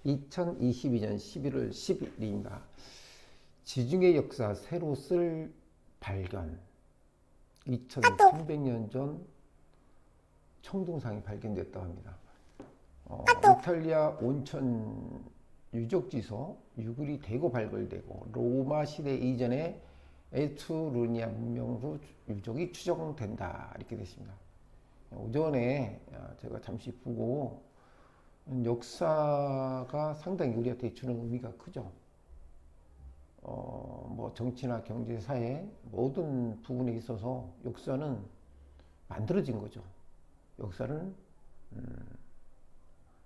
2022년 11월 10일입니다. 지중해 역사 새로 쓸 발견. 2300년 전 청동상이 발견됐다고 합니다. 이탈리아 온천 유적지소 유글이 대거 발굴되고 로마 시대 이전에 에투르니아 문명으로 유적이 추정된다, 이렇게 됐습니다. 오전에 제가 잠시 보고 역사가 상당히 우리한테 주는 의미가 크죠. 뭐 정치나 경제, 사회 모든 부분에 있어서 역사는 만들어진 거죠. 역사는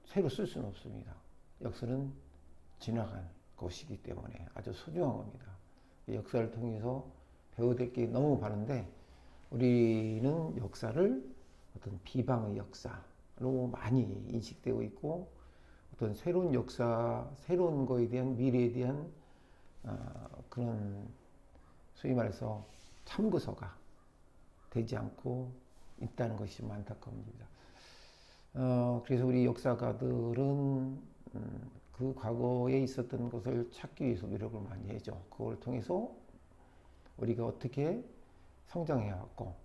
새로 쓸 수는 없습니다. 역사는 지나간 것이기 때문에 아주 소중한 겁니다. 역사를 통해서 배워야 될 게 너무 많은데 우리는 역사를 어떤 비방의 역사로 많이 인식되고 있고, 어떤 새로운 역사, 새로운 거에 대한 미래에 대한 그런 소위 말해서 참고서가 되지 않고 있다는 것이 좀 안타까웁니다. 그래서 우리 역사가들은 그 과거에 있었던 것을 찾기 위해서 노력을 많이 해죠. 그걸 통해서 우리가 어떻게 성장해야 하고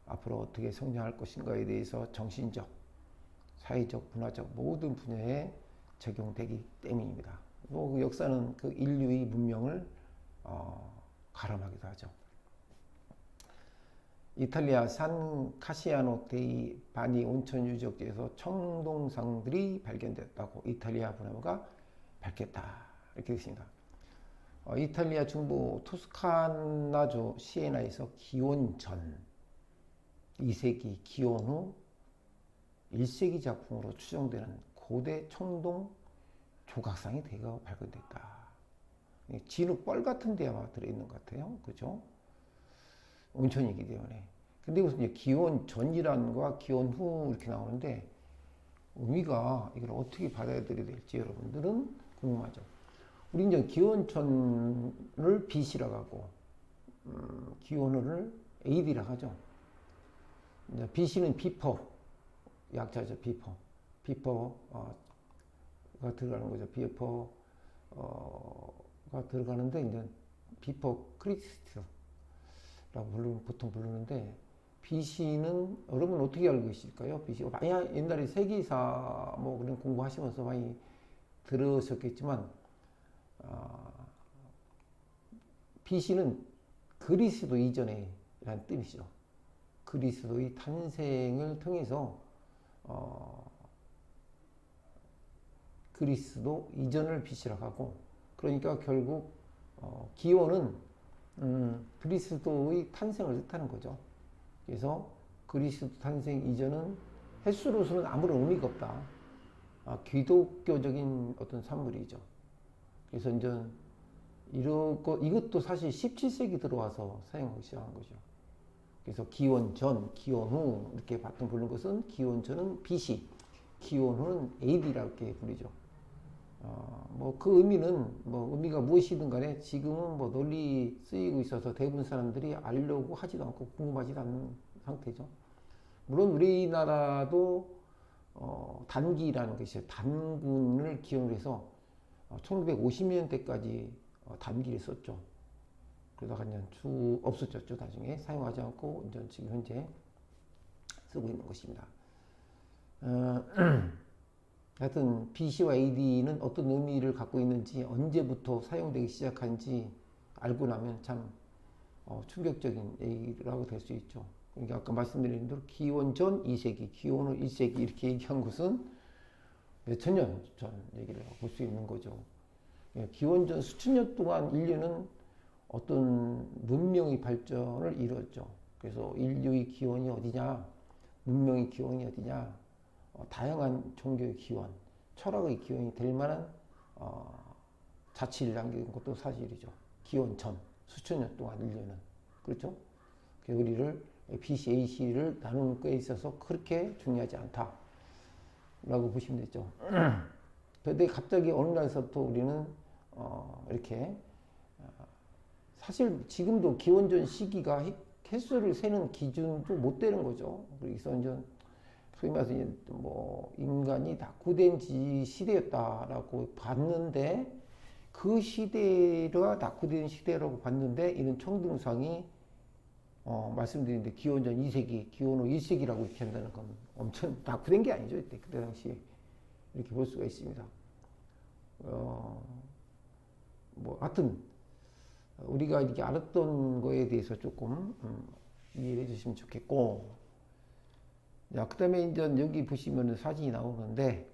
앞으로 어떻게 성장할 것인가에 대해서 정신적, 사회적, 문화적 모든 분야에 적용되기 때문입니다. 그 역사는 그 인류의 문명을 가름하기도 하죠. 이탈리아 산 카시아노 데이 바니 온천 유적지에서 청동상들이 발견됐다고 이탈리아 분화가 밝혔다, 이렇게 됐습니다. 이탈리아 중부 토스카나주 시에나에서 기원 전 2세기, 기원 후 1세기 작품으로 추정되는 고대 청동 조각상이 대거 발견됐다. 진흙 뻘 같은 데 아마 들어있는 것 같아요. 그죠? 온천이기 때문에. 근데 무슨 이제 기원 전이라는 거와 기원 후 이렇게 나오는데 의미가 이걸 어떻게 받아들여야 될지 여러분들은 궁금하죠. 우리 이제 기원 전을 BC라고 하고 기원 후를 AD라고 하죠. BC는 비포, 약자죠. 비포가 들어가는 거죠. 비포가 들어가는데 이제 비포 크리스트라고 보통 부르는데, BC는 여러분 어떻게 알고 계실까요? BC 많이 옛날에 세계사 뭐 그런 공부하시면서 많이 들으셨겠지만 BC는 그리스도 이전에라는 뜻이죠. 그리스도의 탄생을 통해서 그리스도 이전을 BC라고 하고, 그러니까 결국 기원은 그리스도의 탄생을 뜻하는 거죠. 그래서 그리스도 탄생 이전은 횟수로서는 아무런 의미가 없다. 기독교적인 어떤 산물이죠. 그래서 이제 이것도 사실 17세기 들어와서 사용하기 시작한 거죠. 그래서 기원 전, 기원 후 이렇게 보통 부르는 것은 기원 전은 BC, 기원 후는 AD라고 이렇게 부르죠. 뭐 그 의미는 뭐 의미가 무엇이든 간에 지금은 뭐 널리 쓰이고 있어서 대부분 사람들이 알려고 하지도 않고 궁금하지도 않는 상태죠. 물론 우리나라도 단기라는 것이 단군을 기원으로 해서 1950년대까지 단기를 썼죠. 그러다가 이제 없어졌죠. 나중에 사용하지 않고 이제 지금 현재 쓰고 있는 것입니다. 하여튼 BC와 AD는 어떤 의미를 갖고 있는지, 언제부터 사용되기 시작한지 알고 나면 참 충격적인 얘기라고 될 수 있죠. 그러니까 아까 말씀드린 대로 기원 전 2세기, 기원 후 1세기 이렇게 얘기한 것은 몇천 년 전 얘기를 볼 수 있는 거죠. 기원 전 수천 년 동안 인류는 어떤 문명의 발전을 이뤘죠. 그래서 인류의 기원이 어디냐, 문명의 기원이 어디냐, 다양한 종교의 기원, 철학의 기원이 될 만한 자취를 남긴 것도 사실이죠. 기원 전 수천 년 동안 인류는, 그렇죠? 우리를 BC, AC를 나누는 거에 있어서 그렇게 중요하지 않다라고 보시면 되죠. 그런데 갑자기 어느 날서부터 우리는 이렇게 사실 지금도 기원 전 시기가 횟수를 세는 기준도 못 되는 거죠. 그래서 이제 소위 말해서 뭐 인간이 낙후된 시대였다라고 봤는데, 그 시대가 낙후된 시대라고 봤는데 이런 청동상이 말씀드린데 기원전 2세기, 기원 후 1세기라고 이렇게 한다는 건 엄청 낙후된 게 아니죠. 그때 당시에 이렇게 볼 수가 있습니다. 뭐 하여튼 우리가 이렇게 알았던 거에 대해서 조금 이해해 주시면 좋겠고, 자, 그 다음에 이제 여기 보시면 사진이 나오는데,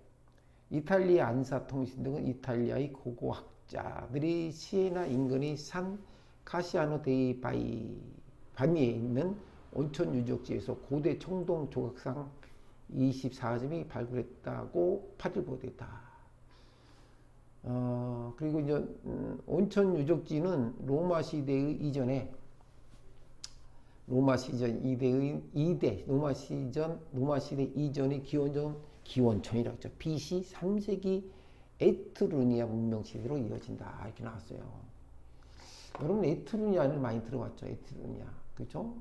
이탈리아 안사통신 등은 이탈리아의 고고학자들이 시에나 인근의 산 카시아노 데이 바니에 있는 온천 유적지에서 고대 청동 조각상 24점이 발굴했다고 파들 보도했다. 그리고 이제 온천 유적지는 로마 시대의 이전에 로마 시대 이전의 기원천이라고 했죠. BC 3세기 에트루니아 문명 시대로 이어진다 이렇게 나왔어요. 여러분 에트루니아를 많이 들어봤죠. 에트루니아, 그렇죠?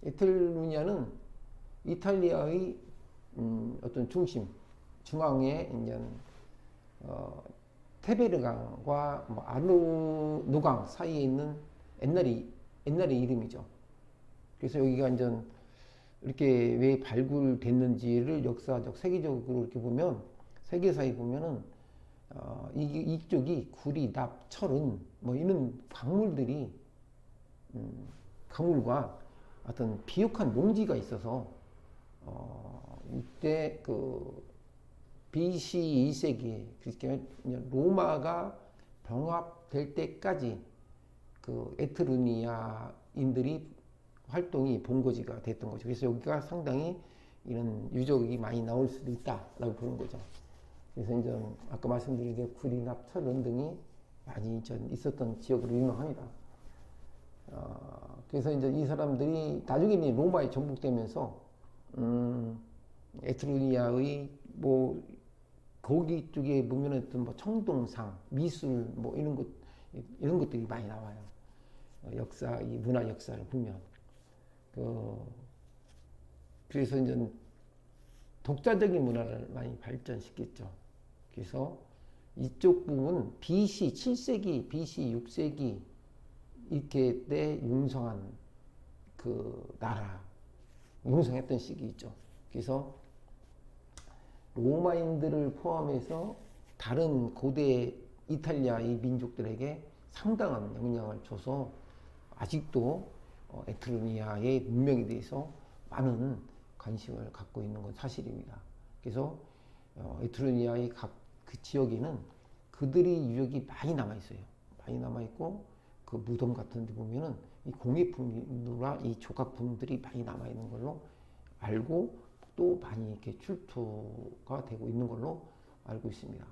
에트루니아는 이탈리아의 어떤 중앙에 이제 테베르강과 뭐 아르노강 사이에 있는 옛날의 이름이죠. 그래서 여기가 이제 이렇게 왜 발굴됐는지를 역사적 세계적으로 이렇게 보면, 세계사에 보면은 이쪽이 구리, 납, 철은 뭐 이런 광물들이 강물과 어떤 비옥한 농지가 있어서 이때 그 BC 2세기에 그러니까 로마가 병합될 때까지 그 에트루니아인들이 활동이 본거지가 됐던 거죠. 그래서 여기가 상당히 이런 유적이 많이 나올 수도 있다라고 보는 거죠. 그래서 이제 아까 말씀드린 게 구리납, 철원 등이 많이 있었던 지역으로 유명합니다. 그래서 이제 이 사람들이 나중에 로마에 정복되면서 에트루니아의 뭐 거기 쪽에 보면 어떤 뭐 청동상, 미술 뭐 이런 것들이 많이 나와요. 역사, 이 문화 역사를 보면 그래서 이제 독자적인 문화를 많이 발전시켰죠. 그래서 이쪽 부분 BC 7세기, BC 6세기 이렇게 때 융성한 그 나라, 융성했던 시기 있죠. 그래서 로마인들을 포함해서 다른 고대 이탈리아의 민족들에게 상당한 영향을 줘서 아직도 에트루니아의 문명에 대해서 많은 관심을 갖고 있는 건 사실입니다. 그래서 에트루니아의 각 그 지역에는 그들의 유적이 많이 남아 있어요. 많이 남아 있고 그 무덤 같은 데 보면은 이 공예품이나 이 조각품들이 많이 남아 있는 걸로 알고 또 많이 이렇게 출토가 되고 있는 걸로 알고 있습니다.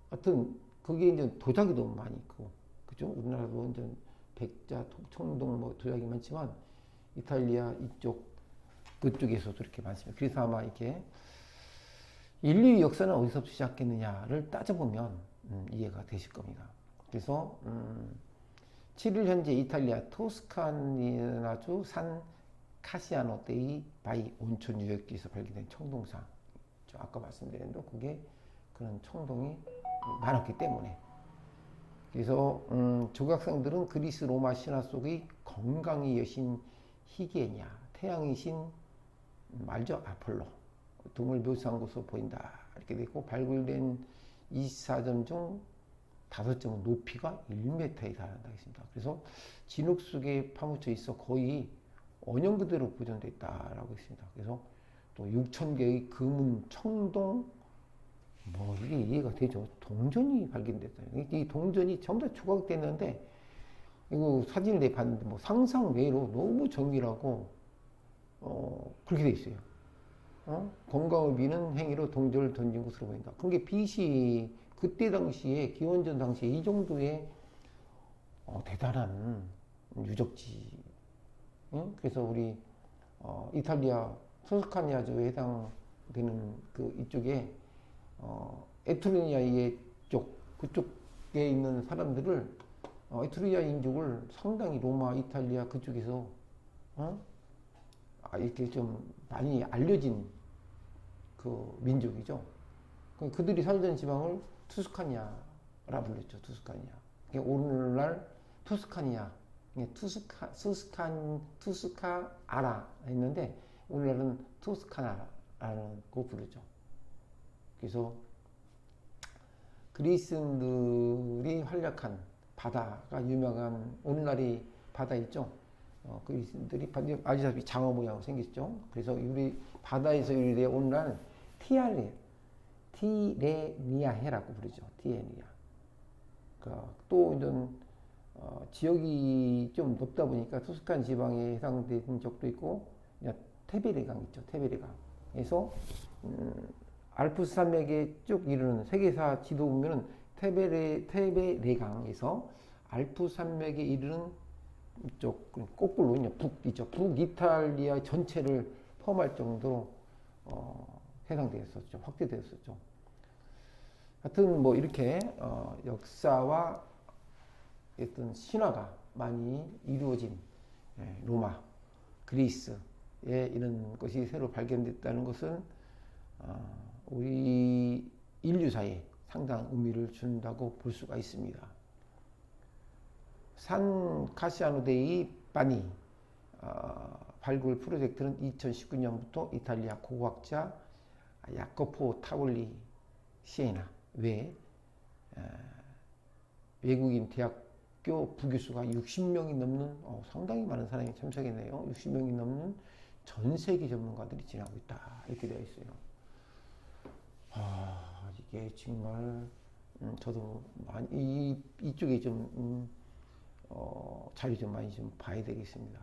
하여튼 그게 이제 도자기 도 많이 있고, 그죠? 우리나라도 이제 백자, 청동 뭐 도자기 많지만 이탈리아 이쪽 그쪽에서도 이렇게 많습니다. 그래서 아마 이렇게 인류의 역사는 어디서부터 시작했느냐를 따져보면 이해가 되실 겁니다. 그래서 7일 현재 이탈리아 토스카니나주 산 카시아노 데이 바이 온천 유적지에서 발견된 청동상, 아까 말씀드린 대로 그게 그런 청동이 많았기 때문에, 그래서 조각상들은 그리스 로마 신화 속의 건강의 여신 히게냐, 태양의 신 말죠, 아폴로 등을 묘사한 것으로 보인다 이렇게 되고, 발굴된 24점 중 5점은 높이가 1m에 달한다 했습니다. 그래서 진흙 속에 파묻혀 있어 거의 원형 그대로 보존되어 있다라고 했습니다. 그래서 또 6,000개의 금은 청동, 뭐 이게 이해가 되죠. 동전이 발견됐다. 이 동전이 전부 다 조각됐는데, 이거 사진을 내봤는데 뭐 상상 외로 너무 정밀하고 그렇게 돼 있어요. 건강을 비는 행위로 동전을 던진 것으로 보인다. 그게 BC 그때 당시에 기원전 당시에 이 정도의 대단한 유적지. 그래서 우리 이탈리아 토스카니아주에 해당되는 그 이쪽에 에트루니아의 그쪽에 있는 사람들을 에트루니아 인족을 상당히 로마, 이탈리아 그쪽에서 이렇게 좀 많이 알려진 그 민족이죠. 그들이 살던 지방을 투스카니아라 불렀죠. 투스카니아. 오늘날 투스카니아, 투스카아라 했는데 오늘날은 투스카나라는 거 부르죠. 그래서 그리스인들이 활약한 바다가 유명한 오늘날이 바다 있죠. 그리스인들이 아시다시피 장어 모양으로 생겼죠. 그래서 우리 바다에서 유래된 오늘날 티레니아해라고 부르죠. 티레니아. 또 이제 지역이 좀 높다 보니까 투스칸 지방에 해당되는 적도 있고, 테베레강 있죠. 테베레강에서 알프스 산맥에 쭉 이르는 세계사 지도 보면은 테베레강에서 알프스 산맥에 이르는 이쪽 거꾸로 북이죠. 북이탈리아 전체를 포함할 정도로 해당되었었죠. 확대되었었죠. 하여튼 뭐 이렇게 역사와 어떤 신화가 많이 이루어진 로마, 그리스에 이런 것이 새로 발견됐다는 것은 우리 인류사에 상당한 의미를 준다고 볼 수가 있습니다. 산 카시아노 데이 바니 발굴 프로젝트는 2019년부터 이탈리아 고고학자 야코포 타볼리 시에나 외국인 대학교 부교수가 60명이 넘는 상당히 많은 사람이 참석했네요. 60명이 넘는 전 세계 전문가들이 진행하고 있다. 이렇게 되어 있어요. 이게 정말 저도 많이 이쪽에 좀 자료 좀 많이 좀 봐야 되겠습니다.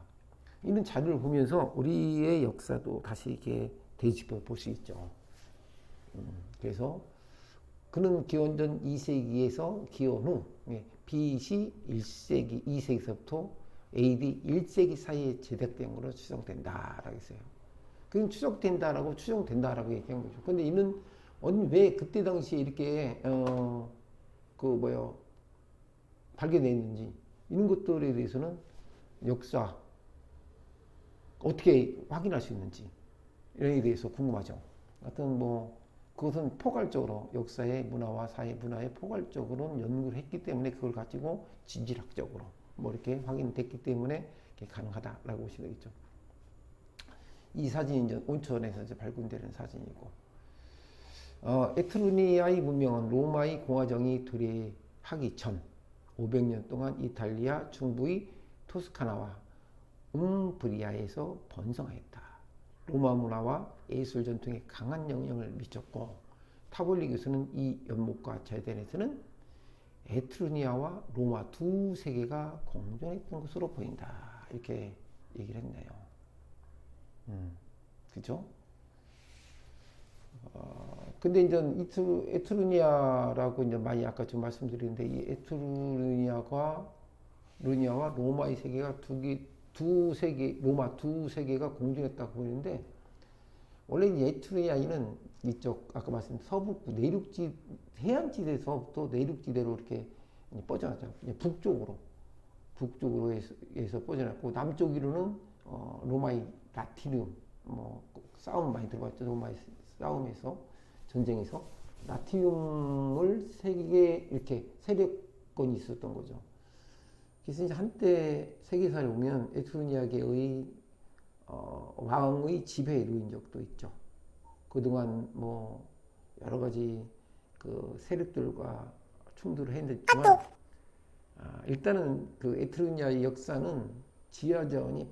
이런 자료를 보면서 우리의 역사도 다시 이렇게 되짚어 볼 수 있죠. 그래서 그는 기원전 2세기에서 기원 후 BC 1세기, 2세기서부터 AD 1세기 사이에 제작된 것으로 추정된다라고 했어요. 그건 추정된다라고 얘기한 거죠. 근데 이는 왜 그때 당시에 이렇게 발견됐는지 이런 것들에 대해서는 역사 어떻게 확인할 수 있는지 이런 에 대해서 궁금하죠. 하여튼 그것은 포괄적으로 역사의 문화와 사회 문화의 포괄적으로 연구를 했기 때문에 그걸 가지고 진실학적으로 이렇게 확인됐기 때문에 가능하다라고 보시면 되겠죠. 이 사진이 이제 온천에서 이제 발굴되는 사진이고, 에트루리아의 문명은 로마의 공화정이 도래하기 전 500년 동안 이탈리아 중부의 토스카나와 움브리아에서 번성하였다. 로마 문화와 예술 전통에 강한 영향을 미쳤고, 타볼리 교수는 이 연못과 제덴에서는 에트루리아와 로마 두 세계가 공존했던 것으로 보인다. 이렇게 얘기를 했네요. 그죠? 근데 이제 에트루리아라고 이제 많이 아까 좀 말씀드렸는데, 이 에트루리아와 로마의 세계가 로마 두 세계가 공존했다고 보이는데, 원래 이 에트루리아는 이쪽 아까 말씀드린 서북부 해안지대에서부터 내륙지대로 이렇게 뻗어나죠. 북쪽으로 해서 뻗어났고, 남쪽 위로는 로마의 라티늄 싸움 많이 들어봤죠. 로마의 싸움에서 전쟁에서 라티늄을 이렇게 세력권이 있었던 거죠. 그래서 이제 한때 세계사를 보면 에트루리아계의 왕의 지배에 놓인 적도 있죠. 그동안 여러 가지 그 세력들과 충돌을 했지만, 일단은 그 에트루리아의 역사는 지하자원이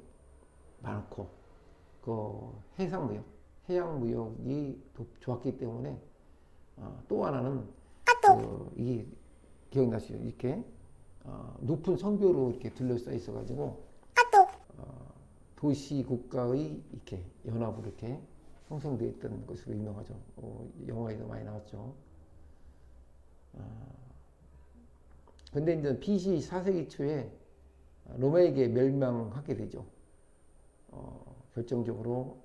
많고, 그 해양 무역이 좋았기 때문에, 또 하나는 이게 기억나시죠? 이렇게 높은 성벽으로 이렇게 둘러싸여 있어가지고 도시 국가의 이렇게 연합으로 이렇게 형성되어 있던 것으로 유명하죠. 영화에도 많이 나왔죠. 근데 이제 BC 4세기 초에 로마에게 멸망하게 되죠. 결정적으로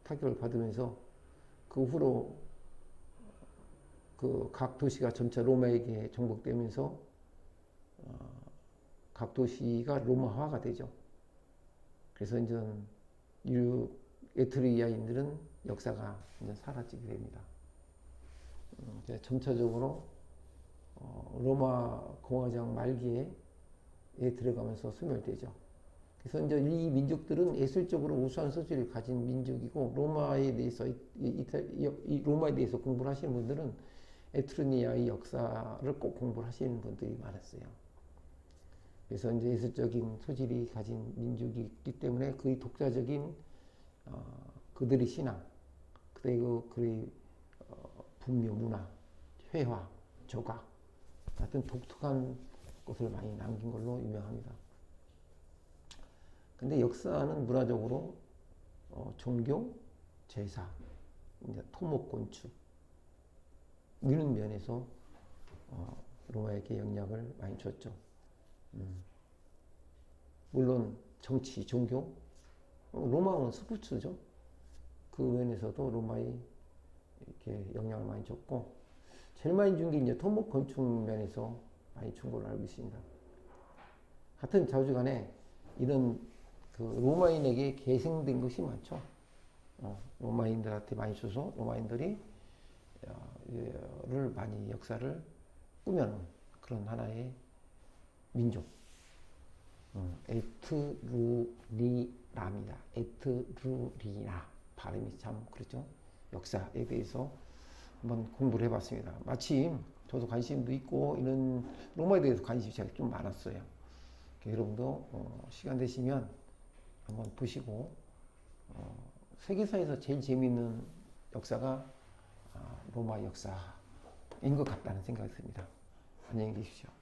타격을 받으면서 그 후로 그 각 도시가 점차 로마에게 정복되면서 각 도시가 로마화가 되죠. 그래서 이제 에트루리아인들은 역사가 이제 사라지게 됩니다. 이제 점차적으로 로마 공화정 말기에 들어가면서 소멸되죠. 그래서 이제 이 민족들은 예술적으로 우수한 소질을 가진 민족이고 로마에 대해서 로마에 대해서 공부를 하시는 분들은 에트루리아의 역사를 꼭 공부를 하시는 분들이 많았어요. 그래서 이제 예술적인 소질이 가진 민족이기 때문에 그의 독자적인 그들의 신앙, 그의 분묘 문화, 회화, 조각 같은 독특한 것을 많이 남긴 걸로 유명합니다. 근데 역사는 문화적으로 종교, 제사, 이제 토목건축 이런 면에서 로마에게 영향을 많이 줬죠. 물론 정치, 종교, 로마는 스포츠죠. 그 면에서도 로마에 이렇게 영향을 많이 줬고, 제일 많이 준 게 이제 토목 건축 면에서 많이 준 걸로 알고 있습니다. 하여튼 자주간에 이런 그 로마인에게 계승된 것이 많죠. 로마인들한테 많이 줘서 로마인들이 를 많이 역사를 꾸며놓은 그런 하나의 민족. 에트루리라입니다. 에트루리라. 발음이 참 그렇죠. 역사에 대해서 한번 공부를 해봤습니다. 마침 저도 관심도 있고 이런 로마에 대해서 관심이 제가 좀 많았어요. 여러분도 시간 되시면 한번 보시고 세계사에서 제일 재미있는 역사가 로마 역사인 것 같다는 생각이 듭니다. 안녕히 계십시오.